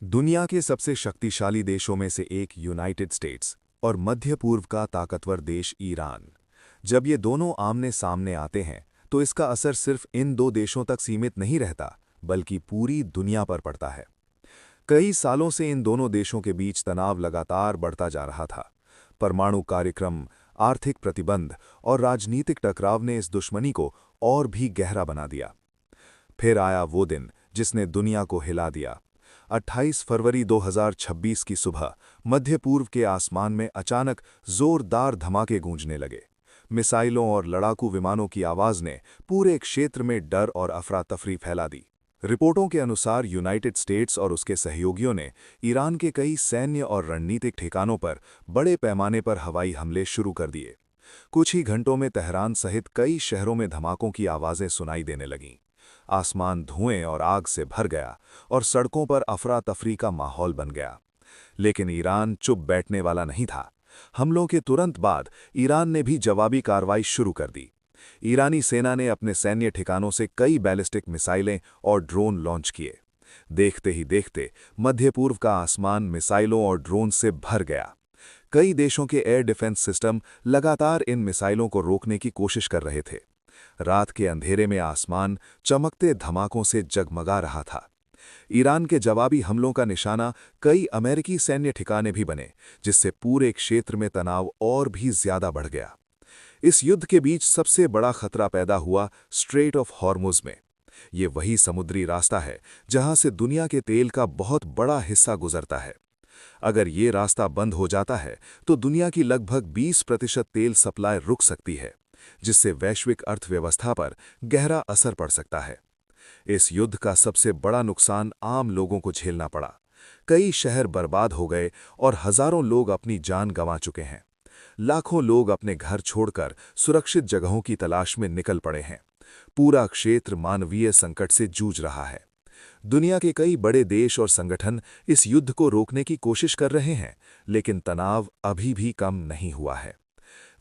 दुनिया के सबसे शक्तिशाली देशों में से एक यूनाइटेड स्टेट्स और मध्य पूर्व का ताकतवर देश ईरान। जब ये दोनों आमने सामने आते हैं तो इसका असर सिर्फ इन दो देशों तक सीमित नहीं रहता, बल्कि पूरी दुनिया पर पड़ता है। कई सालों से इन दोनों देशों के बीच तनाव लगातार बढ़ता जा रहा था। परमाणु कार्यक्रम, आर्थिक प्रतिबंध और राजनीतिक टकराव ने इस दुश्मनी को और भी गहरा बना दिया। फिर आया वो दिन जिसने दुनिया को हिला दिया। 28 फरवरी 2026 की सुबह मध्य पूर्व के आसमान में अचानक जोरदार धमाके गूंजने लगे। मिसाइलों और लड़ाकू विमानों की आवाज ने पूरे क्षेत्र में डर और अफरा तफरी फैला दी। रिपोर्टों के अनुसार यूनाइटेड स्टेट्स और उसके सहयोगियों ने ईरान के कई सैन्य और रणनीतिक ठिकानों पर बड़े पैमाने पर हवाई हमले शुरू कर दिए। कुछ ही घंटों में तेहरान सहित कई शहरों में धमाकों की आवाजें सुनाई देने लगीं। आसमान धुएं और आग से भर गया और सड़कों पर अफरा तफरी का माहौल बन गया। लेकिन ईरान चुप बैठने वाला नहीं था। हमलों के तुरंत बाद ईरान ने भी जवाबी कार्रवाई शुरू कर दी। ईरानी सेना ने अपने सैन्य ठिकानों से कई बैलिस्टिक मिसाइलें और ड्रोन लॉन्च किए। देखते ही देखते मध्य पूर्व का आसमान मिसाइलों और ड्रोन से भर गया। कई देशों के एयर डिफेंस सिस्टम लगातार इन मिसाइलों को रोकने की कोशिश कर रहे थे। रात के अंधेरे में आसमान चमकते धमाकों से जगमगा रहा था। ईरान के जवाबी हमलों का निशाना कई अमेरिकी सैन्य ठिकाने भी बने, जिससे पूरे क्षेत्र में तनाव और भी ज्यादा बढ़ गया। इस युद्ध के बीच सबसे बड़ा खतरा पैदा हुआ स्ट्रेट ऑफ हॉर्मुज में। ये वही समुद्री रास्ता है जहां से दुनिया के तेल का बहुत बड़ा हिस्सा गुजरता है। अगर ये रास्ता बंद हो जाता है तो दुनिया की लगभग 20% तेल सप्लाई रुक सकती है, जिससे वैश्विक अर्थव्यवस्था पर गहरा असर पड़ सकता है। इस युद्ध का सबसे बड़ा नुकसान आम लोगों को झेलना पड़ा। कई शहर बर्बाद हो गए और हजारों लोग अपनी जान गंवा चुके हैं। लाखों लोग अपने घर छोड़कर सुरक्षित जगहों की तलाश में निकल पड़े हैं। पूरा क्षेत्र मानवीय संकट से जूझ रहा है। दुनिया के कई बड़े देश और संगठन इस युद्ध को रोकने की कोशिश कर रहे हैं, लेकिन तनाव अभी भी कम नहीं हुआ है।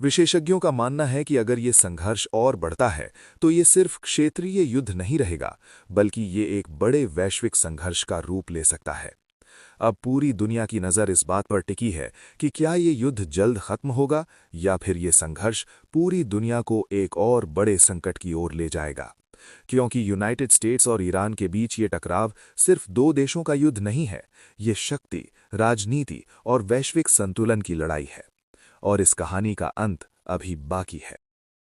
विशेषज्ञों का मानना है कि अगर ये संघर्ष और बढ़ता है तो ये सिर्फ क्षेत्रीय युद्ध नहीं रहेगा, बल्कि ये एक बड़े वैश्विक संघर्ष का रूप ले सकता है। अब पूरी दुनिया की नज़र इस बात पर टिकी है कि क्या ये युद्ध जल्द खत्म होगा या फिर ये संघर्ष पूरी दुनिया को एक और बड़े संकट की ओर ले जाएगा। क्योंकि यूनाइटेड स्टेट्स और ईरान के बीच ये टकराव सिर्फ दो देशों का युद्ध नहीं है, ये शक्ति, राजनीति और वैश्विक संतुलन की लड़ाई है। और इस कहानी का अंत अभी बाकी है।